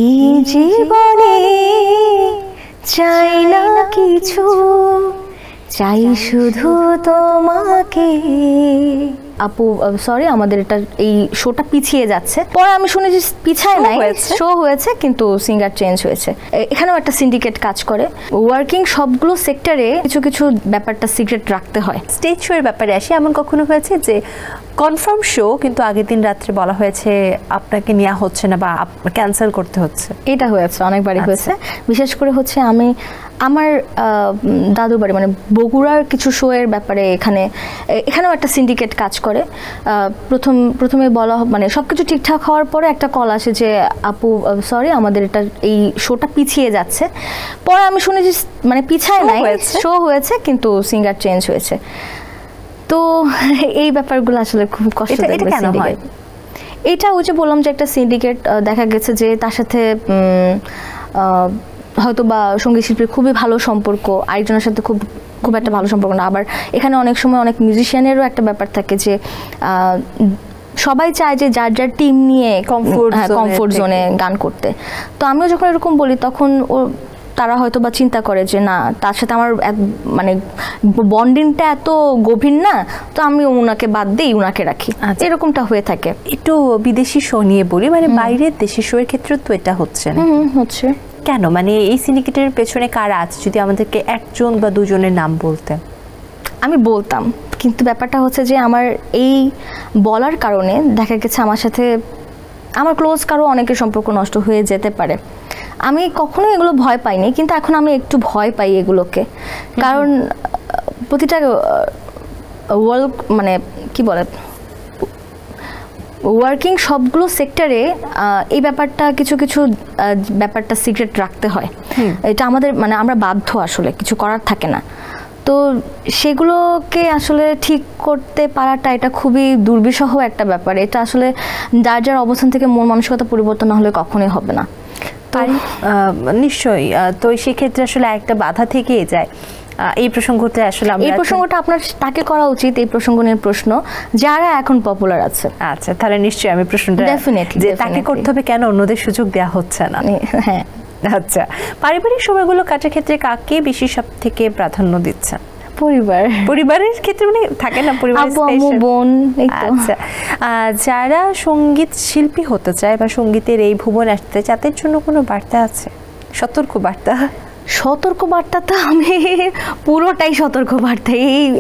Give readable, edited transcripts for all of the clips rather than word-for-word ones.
এই জীবনে চাই না কিছু, চাই শুধু তোমাকে। আপু সরি, আমাদের এটা এই শোটা পিছিয়ে যাচ্ছে। পরে আমি শুনেছি পিছায় নাই, শো হয়েছে কিন্তু সিঙ্গার চেঞ্জ হয়েছে। এখানেও একটা সিন্ডিকেট কাজ করে। ওয়ার্কিং সবগুলো সেক্টরে কিছু কিছু ব্যাপারটা সিক্রেট রাখতে হয়। স্টেজ শো এর ব্যাপারে আসি, এমন কখনো হয়েছে যে কনফার্ম শো কিন্তু আগের দিন রাত্রে বলা হয়েছে আপনাকে নেওয়া হচ্ছে না বা ক্যান্সেল করতে হচ্ছে? এটা হয়েছে, অনেকবারই হয়েছে। বিশেষ করে হচ্ছে আমি আমার দাদুর বাড়ি মানে বগুড়ার কিছু শো এর ব্যাপারে এখানেও একটা সিন্ডিকেট কাজ করে। প্রথমে বলা মানে সবকিছু ঠিকঠাক হওয়ার পরে একটা কল আসে যে আপু সরি, আমাদের এটা এই শোটা পিছিয়ে যাচ্ছে। পরে আমি শুনেছি মানে পিছায় নাই, শো হয়েছে কিন্তু সিঙ্গার চেঞ্জ হয়েছে। তো এই ব্যাপারগুলো আসলে খুব কষ্টদায়ক। এটা ওই যে বললাম যে একটা সিন্ডিকেট, দেখা গেছে যে তার সাথে হয়তো বা সঙ্গীত শিল্পীর খুবই ভালো সম্পর্ক, আরেকজনের সাথে খুব একটা ভালো সম্পর্ক না। আবার এখানে অনেক সময় অনেক মিউজিশিয়ানেরও একটা ব্যাপার থাকে যে সবাই চায় যে যার যার টিম নিয়ে কমফোর্ট জোনে গান করতে। তো আমিও যখন এরকম বলি তখন তারা হয়তো বা চিন্তা করে যে না, তার সাথে আমার মানে বন্ডিংটা এত গভীর না, তো আমি ওনাকে বাদ দিই, ওনাকে রাখি। এরকমটা হয়ে থাকে। একটু বিদেশি শো নিয়ে বলি, মানে বাইরের দেশি শো এর ক্ষেত্রে তো এটা হচ্ছে না। হচ্ছে কেন? মানে এই সিন্ডিকেটের পেছনে কারা আছে? যদি আমাদেরকে একজন বা দুজনের নাম বলতেন। আমি বলতাম, কিন্তু ব্যাপারটা হচ্ছে যে আমার এই বলার কারণে দেখা গেছে আমার সাথে আমার ক্লোজ কারো অনেকের সম্পর্ক নষ্ট হয়ে যেতে পারে। আমি কখনোই এগুলো ভয় পাইনি, কিন্তু এখন আমি একটু ভয় পাই এগুলোকে। কারণ প্রতিটা ওয়ার্ল্ড মানে কি বলে ওয়ার্কিং সবগুলো সেক্টরে এই ব্যাপারটা কিছু কিছু ব্যাপারটা সিক্রেট রাখতে হয়। এটা আমাদের মানে আমরা বাধ্য, আসলে কিছু করার থাকে না। তো সেগুলোকে আসলে ঠিক করতে পারাটা এটা খুবই দুর্বিষহ একটা ব্যাপার। এটা আসলে যার যার অবস্থান থেকে মন মানসিকতা পরিবর্তন না হলে কখনোই হবে না। নিশ্চয়ই। তো সেক্ষেত্রে আসলে একটা বাধা থেকেই যায়। এই প্রসঙ্গটা আসলে এই প্রসঙ্গটা আপনার তাকে করা উচিত, এই প্রসঙ্গ নিয়ে প্রশ্ন যারা এখন পপুলার আছে। আচ্ছা, তাহলে নিশ্চয়ই আমি প্রশ্নটা ডেফিনেটলি যে তাকে করতে হবে, কেন অন্যদের সুযোগ দেওয়া হচ্ছে না? হ্যাঁ, আচ্ছা, পারিবারিক সময়গুলো কাটার ক্ষেত্রে কাকে বেশি সব থেকে প্রাধান্য দিচ্ছেন? পরিবারের ক্ষেত্রে মানে থাকে না পরিবারের আম্মু বোন। আচ্ছা, যারা সঙ্গীত শিল্পী হতে চায় বা সঙ্গীতের এই ভুবন আসতে চায়, তাদের জন্য কোনো বার্তা আছে? সতর্ক বার্তা তো আমি পুরোটাই সতর্ক বার্তা।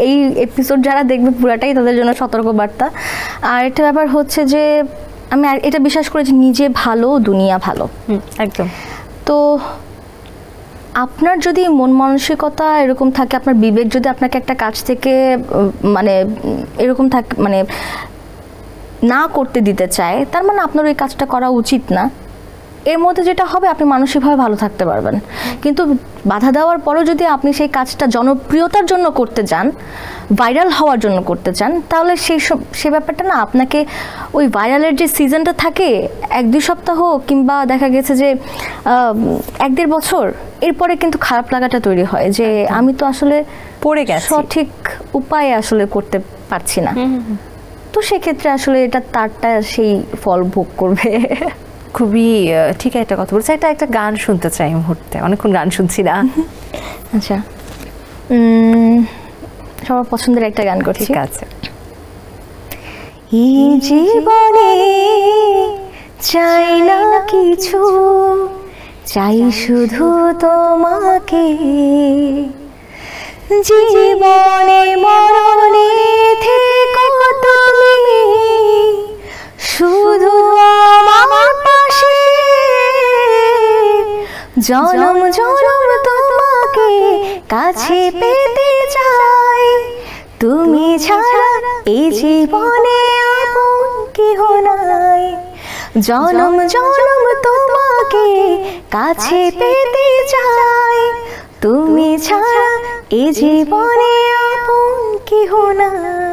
এই এপিসোড যারা দেখবে পুরোটাই তাদের জন্য সতর্ক বার্তা। আর একটা ব্যাপার হচ্ছে যে আমি এটা বিশ্বাস করি যে নিজে ভালো দুনিয়া ভালো। একদম। তো আপনার যদি মন মানসিকতা এরকম থাকে, আপনার বিবেক যদি আপনাকে একটা কাজ থেকে মানে এরকম থাকে মানে না করতে দিতে চায়, তার মানে আপনার ওই কাজটা করা উচিত না। এর মধ্যে যেটা হবে, আপনি মানসিকভাবে ভালো থাকতে পারবেন। কিন্তু বাধা দেওয়ার পরেও যদি আপনি সেই কাজটা জনপ্রিয়তার জন্য করতে চান, ভাইরাল হওয়ার জন্য করতে চান, তাহলে সে ব্যাপারটা না আপনাকে ওই ভাইরালের যে সিজনটা থাকে 1-2 সপ্তাহ কিংবা দেখা গেছে যে 1-1.5 বছর, এরপরে কিন্তু খারাপ লাগাটা তৈরি হয় যে আমি তো আসলে পড়ে গেছি, সঠিক উপায়ে আসলে করতে পারছি না। তো সেক্ষেত্রে আসলে এটা তারটা সেই ফল ভোগ করবে। খুবই ঠিক একটা কথা বলছে। একটা গান শুনতে চাই মুহূর্তে, অনেকক্ষণ গান শুনছি না। আচ্ছা, সবার পছন্দের একটা গান করছি। ঠিক আছে। এই জীবনে চাই না কিছু, চাই শুধু তোমাকে। জীবনে মরণে থেকো তুমি, শুধু আমার পাশে। জনম জনম তোমাকে কাছে পেতে চাই, তুমি ছাড়া এই জীবনে আপন কেহ নাই। জনম জনম তোমাকে কাছে পেতে চাই, তুমি ছাড়া এই জীবনে আপন কেহ নাই।